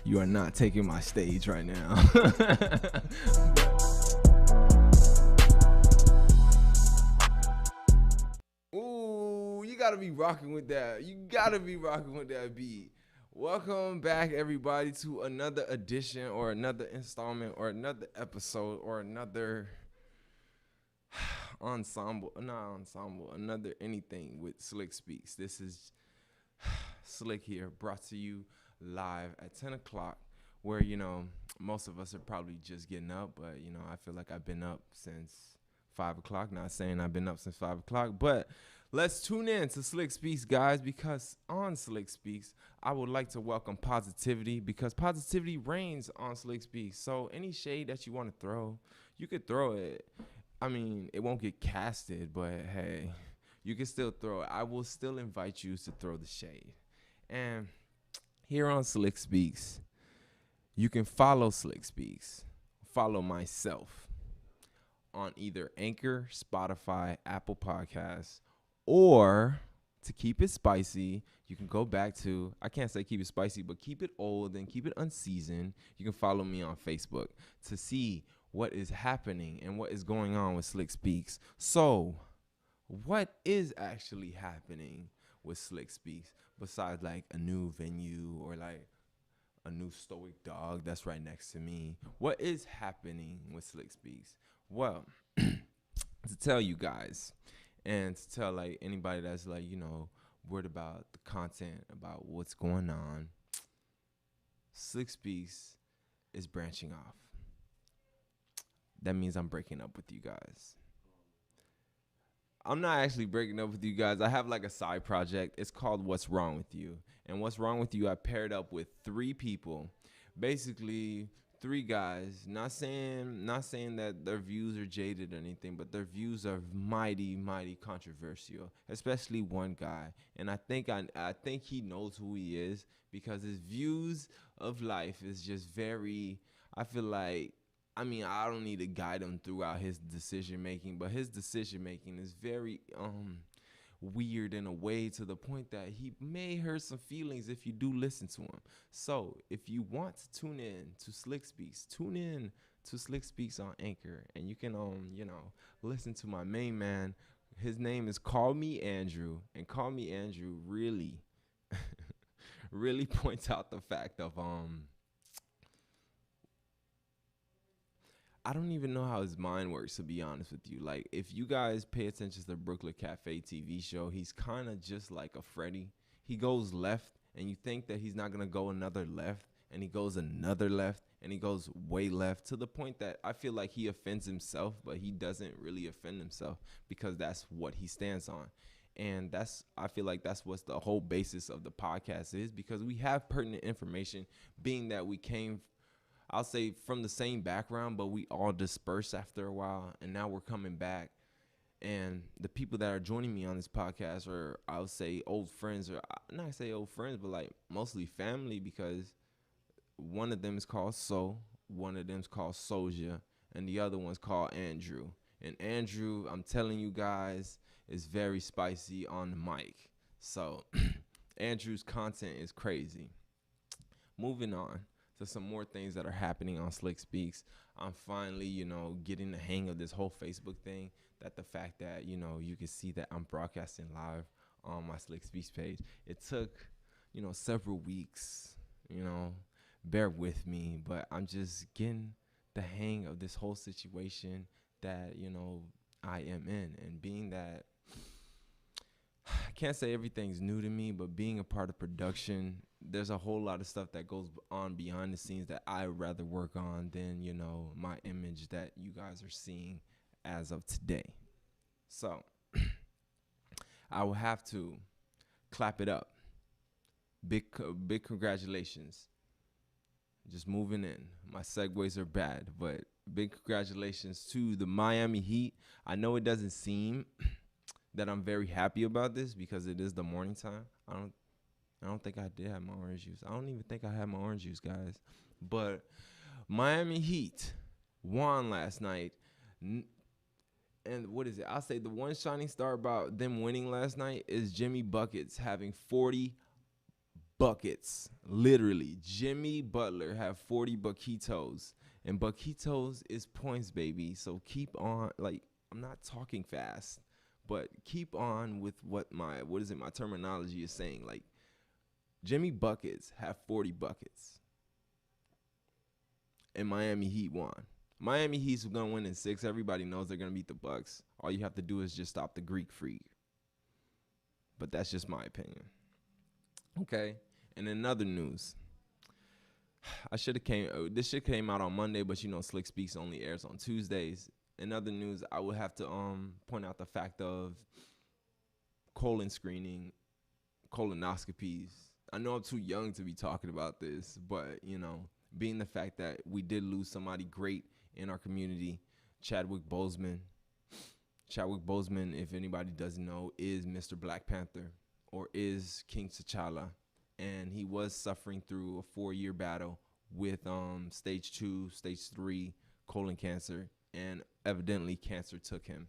You are not taking my stage right now. Ooh, you gotta be rocking with that. You gotta be rocking with that beat. Welcome back, everybody, to another edition or another installment or another episode or another another anything with Slick Speaks. This is Slick here, brought to you live at 10 o'clock, where, most of us are probably just getting up, but, I feel like I've been up since 5 o'clock. Not saying I've been up since 5 o'clock, but let's tune in to Slick Speaks, guys, because on Slick Speaks, I would like to welcome positivity, because positivity reigns on Slick Speaks. So any shade that you want to throw, you could throw it. I mean, it won't get casted, but hey, you can still throw it. I will still invite you to throw the shade. And here on Slick Speaks, you can follow Slick Speaks, follow myself on either Anchor, Spotify, Apple Podcasts, or to keep it spicy, you can go back to, I can't say keep it spicy, but keep it old and keep it unseasoned. You can follow me on Facebook to see what is happening and what is going on with Slick Speaks. So, what is actually happening with Slick Speaks besides like a new venue or like a new stoic dog that's right next to me? What is happening with Slick Speaks? Well, to tell you guys and to tell like anybody that's like, worried about the content, about what's going on, Slick Speaks is branching off. That means I'm breaking up with you guys. I'm not actually breaking up with you guys. I have like a side project. It's called What's Wrong With You. And What's Wrong With You, I paired up with 3 people. Basically, 3 guys. Not saying that their views are jaded or anything, but their views are mighty, mighty controversial. Especially one guy. And I think he knows who he is, because his views of life is just very, I feel like, I don't need to guide him throughout his decision-making, but his decision-making is very weird in a way, to the point that he may hurt some feelings if you do listen to him. So if you want to tune in to Slick Speaks, tune in to Slick Speaks on Anchor, and you can, listen to my main man. His name is Call Me Andrew, and Call Me Andrew really, really points out the fact of, I don't even know how his mind works, to be honest with you. Like, if you guys pay attention to the Brooklyn Cafe TV show, he's kind of just like a Freddy. He goes left, and you think that he's not going to go another left, and he goes another left, and he goes way left, to the point that I feel like he offends himself, but he doesn't really offend himself, because that's what he stands on. And I feel like that's what's the whole basis of the podcast is, because we have pertinent information, being that we came, I'll say, from the same background, but we all dispersed after a while, and now we're coming back. And the people that are joining me on this podcast are, I'll say, old friends, or not say old friends, but like mostly family, because one of them is called So, one of them is called Soja, and the other one's called Andrew. And Andrew, I'm telling you guys, is very spicy on the mic. So Andrew's content is crazy. Moving on to some more things that are happening on Slick Speaks. I'm finally, getting the hang of this whole Facebook thing. That the fact that, you can see that I'm broadcasting live on my Slick Speaks page. It took, several weeks, bear with me, but I'm just getting the hang of this whole situation that, I am in. And being that, I can't say everything's new to me, but being a part of production, there's a whole lot of stuff that goes on behind the scenes that I would rather work on than, my image that you guys are seeing as of today. So I will have to clap it up. Big congratulations. Just moving in. My segues are bad, but big congratulations to the Miami Heat. I know it doesn't seem that I'm very happy about this, because it is the morning time. I don't think I did have my orange juice. I don't even think I had my orange juice, guys. But Miami Heat won last night. And what is it? I'll say the one shining star about them winning last night is Jimmy Buckets having 40 buckets. Literally, Jimmy Butler have 40 buquitos, and buquitos is points, baby. So keep on. Like, I'm not talking fast, but keep on with my terminology is saying. Like, Jimmy buckets have 40 buckets, and Miami Heat won. Miami Heat's gonna win in 6. Everybody knows they're gonna beat the Bucks. All you have to do is just stop the Greek Freak. But that's just my opinion. Okay. And in other news, this shit came out on Monday, but Slick Speaks only airs on Tuesdays. In other news, I would have to point out the fact of colon screening, colonoscopies. I know I'm too young to be talking about this, but being the fact that we did lose somebody great in our community, Chadwick Boseman. Chadwick Boseman, if anybody doesn't know, is Mr. Black Panther, or is King T'Challa, and he was suffering through a 4-year battle with stage 2, stage 3 colon cancer, and evidently cancer took him.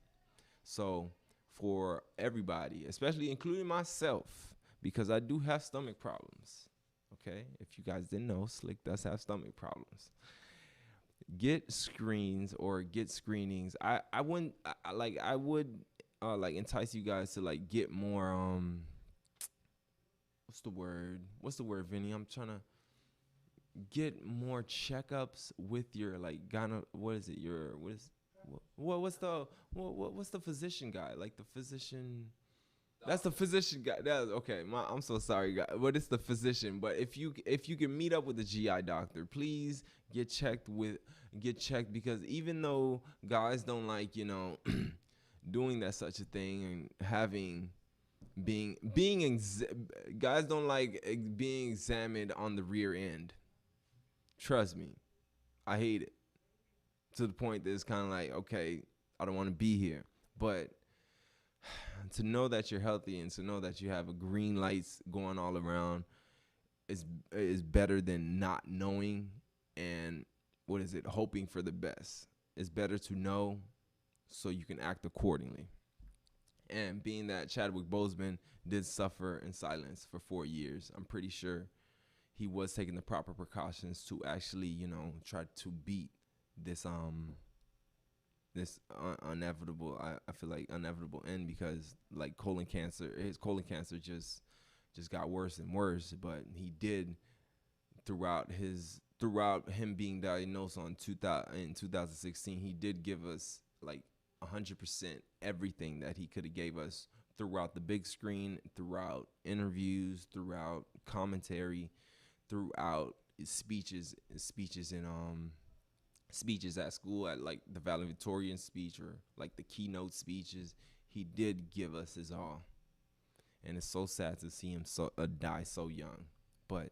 So for everybody, especially including myself, because I do have stomach problems. Okay, if you guys didn't know, Slick does have stomach problems. Get screenings. I would entice you guys to like get more what's the word, Vinny? I'm trying to get more checkups with your like what's the physician guy? Like the physician. That's the physician guy. That's okay. I'm so sorry, guy. But it's the physician. But if you can meet up with the GI doctor, please get checked, because even though guys don't like doing that such a thing and guys don't like being examined on the rear end. Trust me, I hate it to the point that it's kind of like, okay, I don't want to be here, but to know that you're healthy and to know that you have a green lights going all around is better than not knowing and hoping for the best. It's better to know so you can act accordingly. And being that Chadwick Boseman did suffer in silence for 4 years, I'm pretty sure he was taking the proper precautions to actually, try to beat this inevitable, I feel like inevitable end, because like his colon cancer just got worse and worse. But he did throughout him being diagnosed in 2016, he did give us like 100% everything that he could have gave us throughout the big screen, throughout interviews, throughout commentary, throughout speeches at school, at like the valedictorian speech or like the keynote speeches. He did give us his all, and it's so sad to see him die so young. But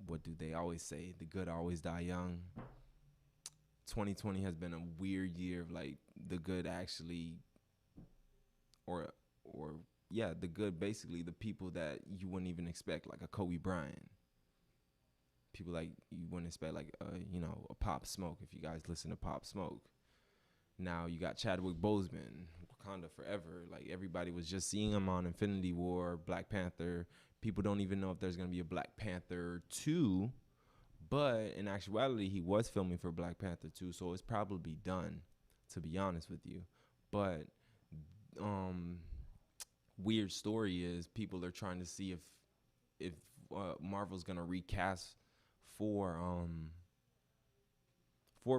what do they always say? The good always die young. 2020 has been a weird year of like the good actually, the good, basically the people that you wouldn't even expect, like a Kobe Bryant. People like you wouldn't expect, like a Pop Smoke, if you guys listen to Pop Smoke. Now you got Chadwick Boseman, Wakanda Forever. Like everybody was just seeing him on Infinity War, Black Panther. People don't even know if there's gonna be a Black Panther 2, but in actuality, he was filming for Black Panther 2, so it's probably done, to be honest with you. But weird story is people are trying to see if Marvel's gonna recast for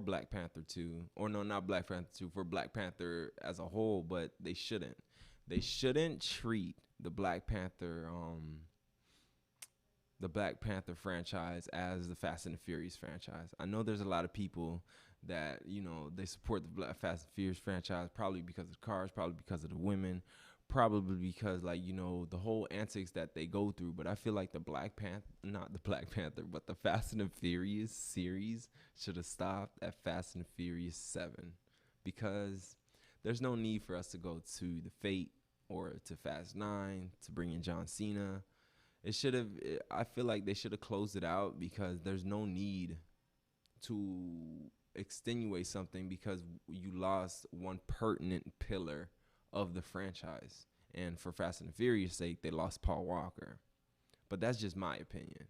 Black Panther 2, or no, not Black Panther 2, for Black Panther as a whole, but they shouldn't. They shouldn't treat the Black Panther franchise as the Fast and the Furious franchise. I know there's a lot of people that, they support the Fast and Furious franchise, probably because of the cars, probably because of the women, probably because, like, the whole antics that they go through. But I feel like the Fast and the Furious series should have stopped at Fast and the Furious 7, because there's no need for us to go to the Fate or to Fast 9 to bring in John Cena. I feel like they should have closed it out, because there's no need to extenuate something because you lost one pertinent pillar of the franchise. And for Fast and the Furious sake, they lost Paul Walker. But that's just my opinion.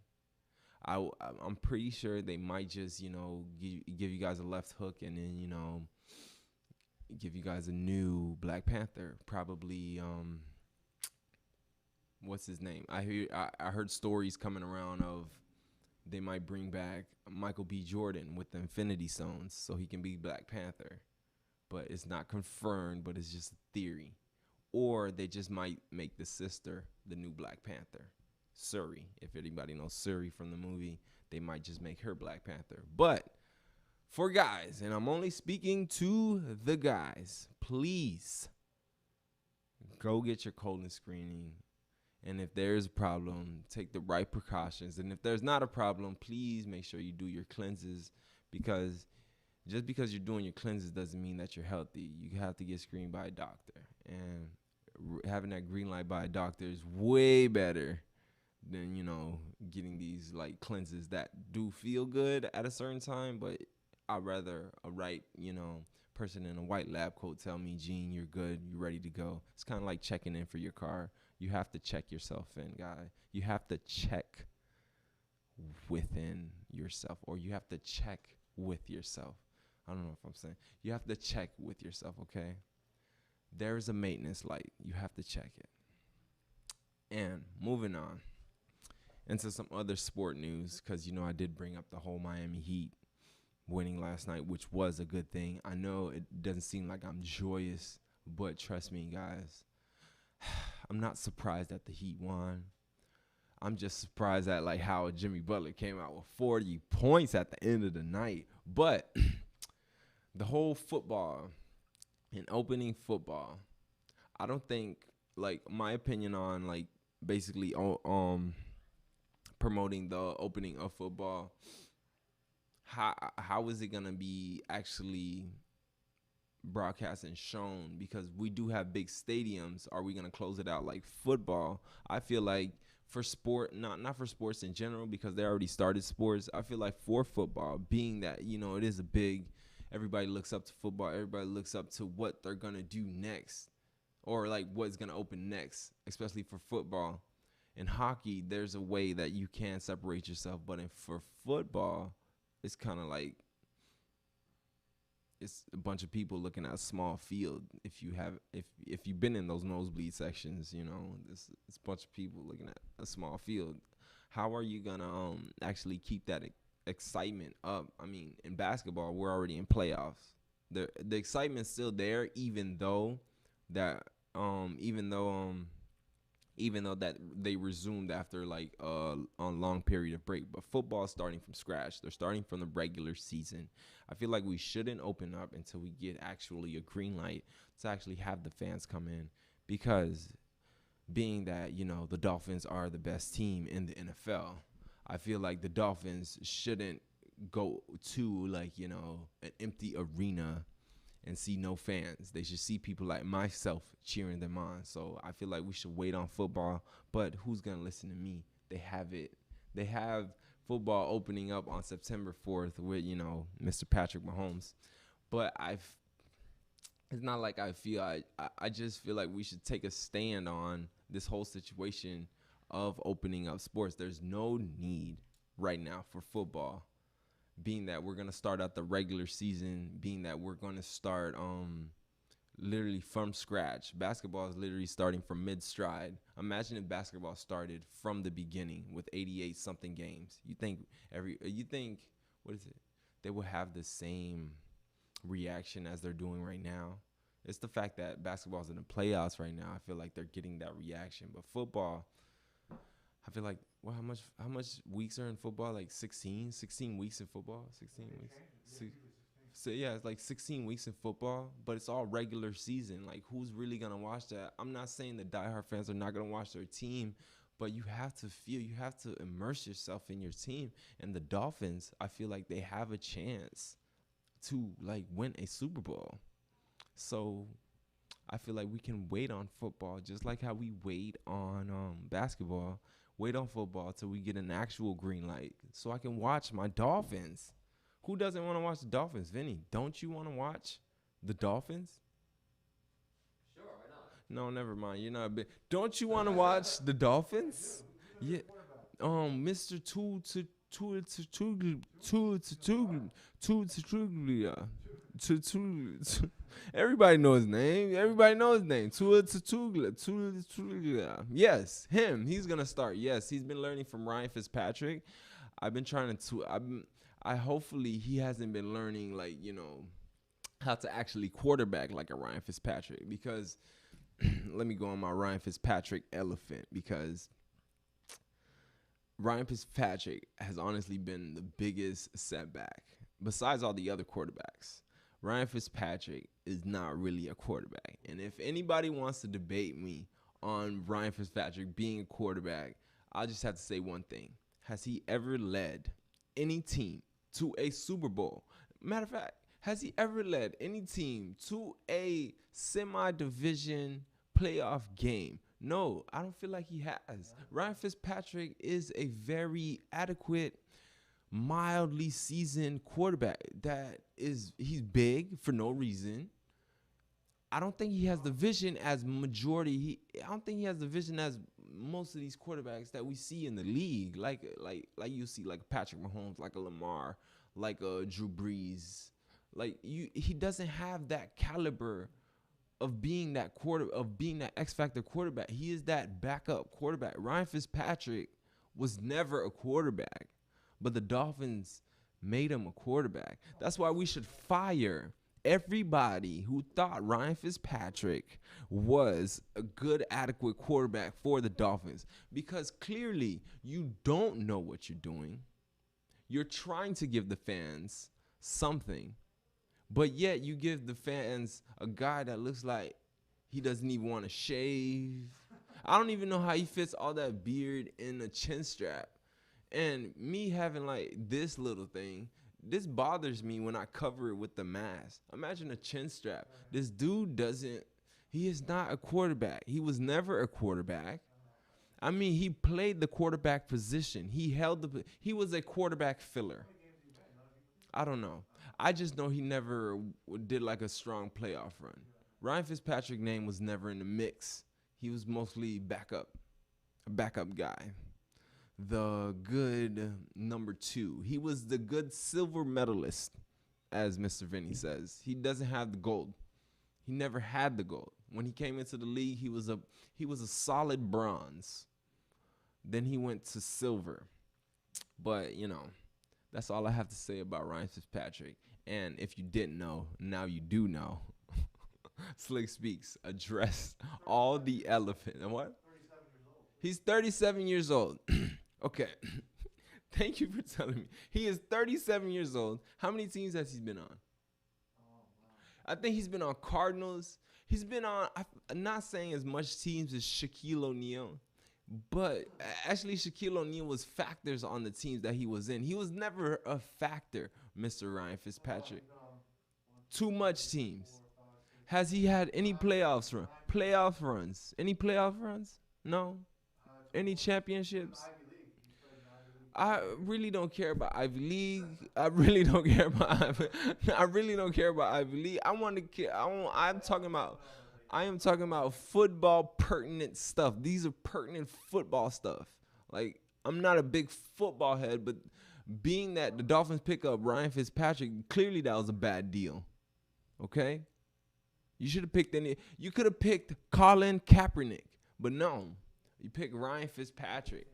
I'm pretty sure they might just, give you guys a left hook and then, give you guys a new Black Panther. Probably, what's his name? I heard stories coming around of they might bring back Michael B. Jordan with the Infinity Stones so he can be Black Panther. But it's not confirmed, but it's just a theory. Or they just might make the sister the new Black Panther. Shuri, if anybody knows Shuri from the movie, they might just make her Black Panther. But for guys, and I'm only speaking to the guys, please go get your colon screening. And if there's a problem, take the right precautions. And if there's not a problem, please make sure you do your cleanses, because just because you're doing your cleanses doesn't mean that you're healthy. You have to get screened by a doctor. And having that green light by a doctor is way better than, getting these like cleanses that do feel good at a certain time. But I'd rather a right, person in a white lab coat tell me, Gene, you're good, you're ready to go. It's kind of like checking in for your car. You have to check yourself in, guy. You have to check within yourself, or you have to check with yourself. I don't know if I'm saying. You have to check with yourself, okay? There's a maintenance light. You have to check it. And moving on into some other sport news, because, I did bring up the whole Miami Heat winning last night, which was a good thing. I know it doesn't seem like I'm joyous, but trust me, guys, I'm not surprised that the Heat won. I'm just surprised at like how Jimmy Butler came out with 40 points at the end of the night. But the whole football and opening football, I don't think, like, my opinion on like basically promoting the opening of football, how is it gonna be actually broadcast and shown? Because we do have big stadiums. Are we gonna close it out like football? I feel like for sport, not for sports in general, because they already started sports. I feel like for football, being that it is a big, everybody looks up to football. Everybody looks up to what they're gonna do next, or like what's gonna open next, especially for football. In hockey, there's a way that you can separate yourself, but for football, it's kind of like it's a bunch of people looking at a small field. If you've been in those nosebleed sections, it's a bunch of people looking at a small field. How are you gonna actually keep that excitement up? I mean, in basketball, we're already in playoffs. The excitement's still there, even though that they resumed after like a long period of break. But football is starting from scratch. They're starting from the regular season. I feel like we shouldn't open up until we get actually a green light to actually have the fans come in, because being that, the Dolphins are the best team in the NFL, I feel like the Dolphins shouldn't go to like, an empty arena and see no fans. They should see people like myself cheering them on. So I feel like we should wait on football. But who's going to listen to me? They have football opening up on September 4th with, Mr. Patrick Mahomes. But it's not like I just feel like we should take a stand on this whole situation of opening up sports. There's no need right now for football, being that we're going to start out the regular season, being that we're going to start literally from scratch. Basketball is literally starting from mid-stride. Imagine if basketball started from the beginning with 88-something games. You think what is it? They will have the same reaction as they're doing right now. It's the fact that basketball is in the playoffs right now. I feel like they're getting that reaction. But football, I feel like, how much weeks are in football? Like 16 weeks in football? 16 weeks. So yeah, it's like 16 weeks in football, but it's all regular season. Like, who's really going to watch that? I'm not saying the diehard fans are not going to watch their team, but you have to immerse yourself in your team. And the Dolphins, I feel like they have a chance to like win a Super Bowl. So I feel like we can wait on football just like how we wait on basketball. Wait on football till we get an actual green light so I can watch my Dolphins. Who doesn't want to watch the Dolphins? Vinny, don't you want to watch the Dolphins? Sure, why not? No, never mind. You're not a big. Don't you want to watch the Dolphins? Yeah. Mr. Two. Everybody knows his name. Everybody knows his name. Tua. Yes, him. He's gonna start. Yes, he's been learning from Ryan Fitzpatrick. I've been trying to. I hopefully he hasn't been learning how to actually quarterback like a Ryan Fitzpatrick, because let me go on my Ryan Fitzpatrick elephant, because Ryan Fitzpatrick has honestly been the biggest setback besides all the other quarterbacks. Ryan Fitzpatrick is not really a quarterback. And if anybody wants to debate me on Ryan Fitzpatrick being a quarterback, I'll just have to say one thing. Has he ever led any team to a Super Bowl? Matter of fact, has he ever led any team to a semi-division playoff game? No, I don't feel like he has. Ryan Fitzpatrick is a very adequate, mildly seasoned quarterback. He's big for no reason. I don't think he has the vision as majority. I don't think he has the vision as most of these quarterbacks that we see in the league. Like you see like Patrick Mahomes, like a Lamar, like a Drew Brees. He doesn't have that caliber of being that X factor quarterback. He is that backup quarterback. Ryan Fitzpatrick was never a quarterback, but the Dolphins made him a quarterback. That's why we should fire everybody who thought Ryan Fitzpatrick was a good, adequate quarterback for the Dolphins, because clearly you don't know what you're doing. You're trying to give the fans something, but yet you give the fans a guy that looks like he doesn't even want to shave. I don't even know how he fits all that beard in a chin strap. And me having like this little thing, this bothers me when I cover it with the mask. Imagine a chin strap. This dude he is not a quarterback. He was never a quarterback. I mean, he played the quarterback position. He was a quarterback filler. I don't know. I just know he never did like a strong playoff run. Ryan Fitzpatrick's name was never in the mix. He was mostly a backup guy. The good number 2. He was the good silver medalist, as Mr. Vinny says. He doesn't have the gold. He never had the gold. When he came into the league, he was a solid bronze. Then he went to silver. But, that's all I have to say about Ryan Fitzpatrick. And if you didn't know, now you do know. Slick Speaks addressed all the elephant. And what? 37 years old. He's 37 years old. Okay. Thank you for telling me. He is 37 years old. How many teams has he been on? I think he's been on Cardinals. He's been on, I'm not saying as much teams as Shaquille O'Neal, but actually Shaquille O'Neal was factors on the teams that he was in. He was never a factor, Mr. Ryan Fitzpatrick. Too much teams. Has he had any playoff runs? Any playoff runs? No. Any championships? I really don't care about Ivy League. I really don't care about Ivy League. I am talking about football pertinent stuff. These are pertinent football stuff. Like, I'm not a big football head, but being that the Dolphins pick up Ryan Fitzpatrick, clearly that was a bad deal. Okay? You should have picked you could have picked Colin Kaepernick, but no. You picked Ryan Fitzpatrick.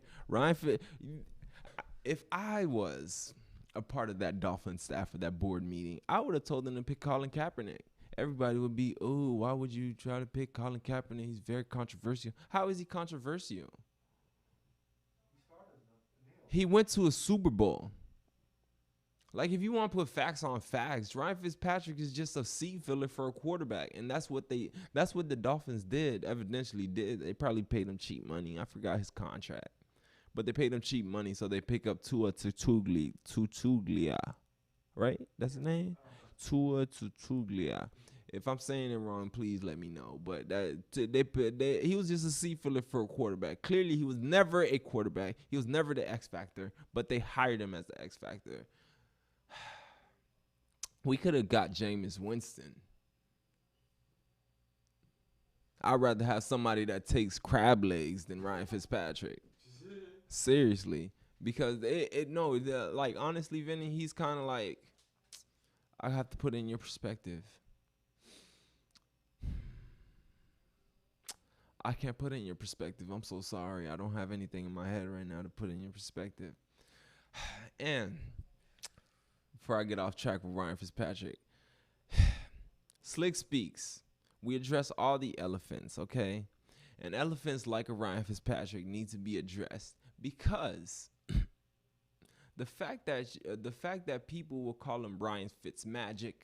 If I was a part of that Dolphin staff or that board meeting, I would have told them to pick Colin Kaepernick. Everybody would be, oh, why would you try to pick Colin Kaepernick? He's very controversial. How is he controversial? He went to a Super Bowl. Like, if you want to put facts on facts, Ryan Fitzpatrick is just a seat filler for a quarterback, and that's what the Dolphins evidently did. They probably paid him cheap money. I forgot his contract. But they paid him cheap money, so they pick up Tua Tagovailoa, right? That's his name? Tua Tagovailoa. If I'm saying it wrong, please let me know. But he was just a seat filler for a quarterback. Clearly, he was never a quarterback. He was never the X factor, but they hired him as the X factor. We could have got Jameis Winston. I'd rather have somebody that takes crab legs than Ryan Fitzpatrick. Seriously, because like honestly, Vinny, he's kind of like, I have to put it in your perspective. I can't put it in your perspective. I'm so sorry. I don't have anything in my head right now to put in your perspective. And before I get off track with Ryan Fitzpatrick, Slick Speaks. We address all the elephants, okay? And elephants like a Ryan Fitzpatrick need to be addressed because the fact that people will call him Ryan Fitzmagic,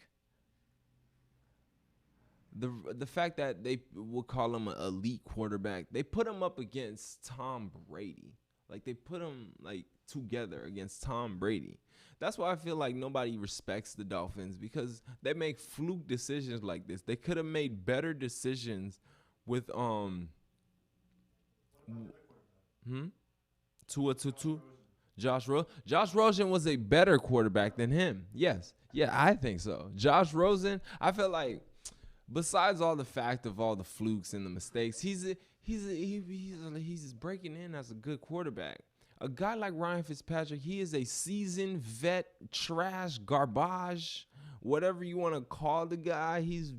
the fact that they will call him an elite quarterback, they put him up against Tom Brady. Like, they put him like together against Tom Brady. That's why I feel like nobody respects the Dolphins, because they make fluke decisions like this. They could have made better decisions with Tua. Josh Rosen was a better quarterback than him. Yes. Yeah, I think so. Josh Rosen, I feel like, besides all the fact of all the flukes and the mistakes, he's breaking in as a good quarterback. A guy like Ryan Fitzpatrick, he is a seasoned vet, trash, garbage, whatever you want to call the guy. He is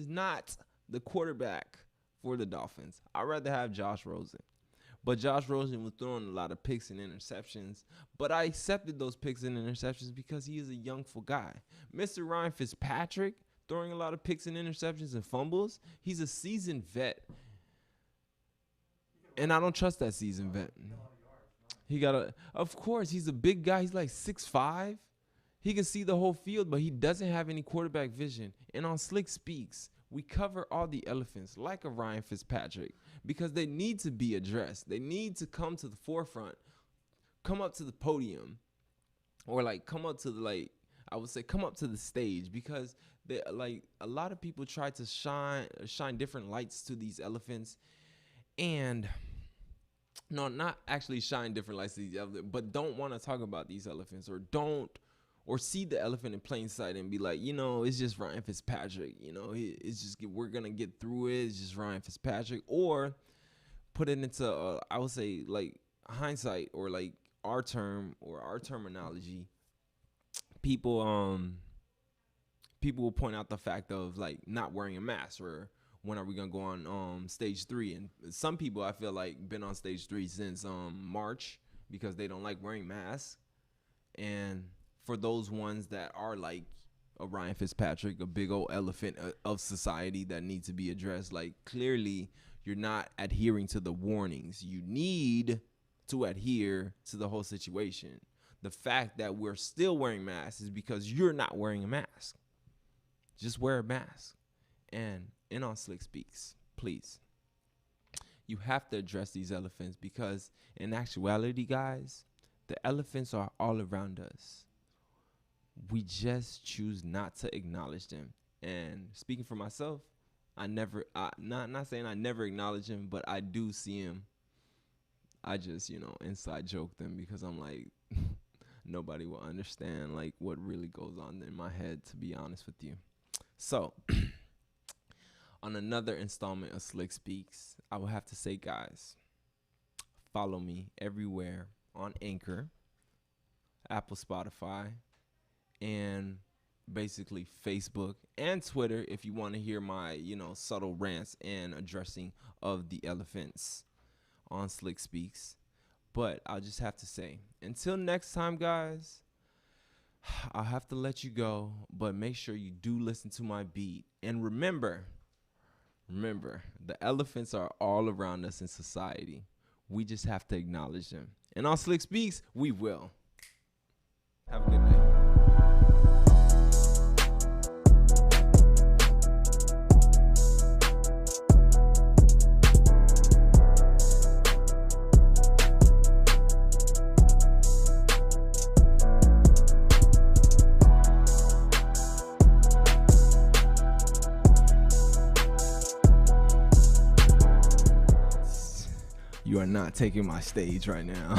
not the quarterback for the Dolphins. I'd rather have Josh Rosen. But Josh Rosen was throwing a lot of picks and interceptions. But I accepted those picks and interceptions because he is a youngful guy. Mr. Ryan Fitzpatrick, throwing a lot of picks and interceptions and fumbles, he's a seasoned vet. And I don't trust that seasoned vet. Of course, he's a big guy. He's like 6'5". He can see the whole field, but he doesn't have any quarterback vision. And on Slick Speaks, we cover all the elephants like a Ryan Fitzpatrick because they need to be addressed. They need to come to the forefront, come up to the podium, or like come up to the stage, because a lot of people try to shine different lights to these elephants, and no, not actually shine different lights to these elephants, but don't want to talk about these elephants, or see the elephant in plain sight and be like, it's just Ryan Fitzpatrick. It's just, we're gonna get through it. It's just Ryan Fitzpatrick, or put it into I would say like hindsight, or like our terminology. People will point out the fact of like not wearing a mask, or when are we gonna go on stage 3? And some people, I feel like, been on stage 3 since March because they don't like wearing masks. And for those ones that are like a Ryan Fitzpatrick, a big old elephant of society that needs to be addressed, like, clearly you're not adhering to the warnings. You need to adhere to the whole situation. The fact that we're still wearing masks is because you're not wearing a mask. Just wear a mask. And on Slick Speaks, please, you have to address these elephants, because in actuality, guys, the elephants are all around us. We just choose not to acknowledge them. And speaking for myself, not saying I never acknowledge him, but I do see him. I just, inside joke them, because I'm like, nobody will understand like what really goes on in my head, to be honest with you. So on another installment of Slick Speaks, I will have to say, guys, follow me everywhere on Anchor, Apple, Spotify, and basically Facebook and Twitter if you want to hear my, subtle rants and addressing of the elephants on Slick Speaks. But I'll just have to say, until next time, guys, I'll have to let you go, but make sure you do listen to my beat. And remember, the elephants are all around us in society. We just have to acknowledge them. And on Slick Speaks, we will. Have a good day. You are not taking my stage right now.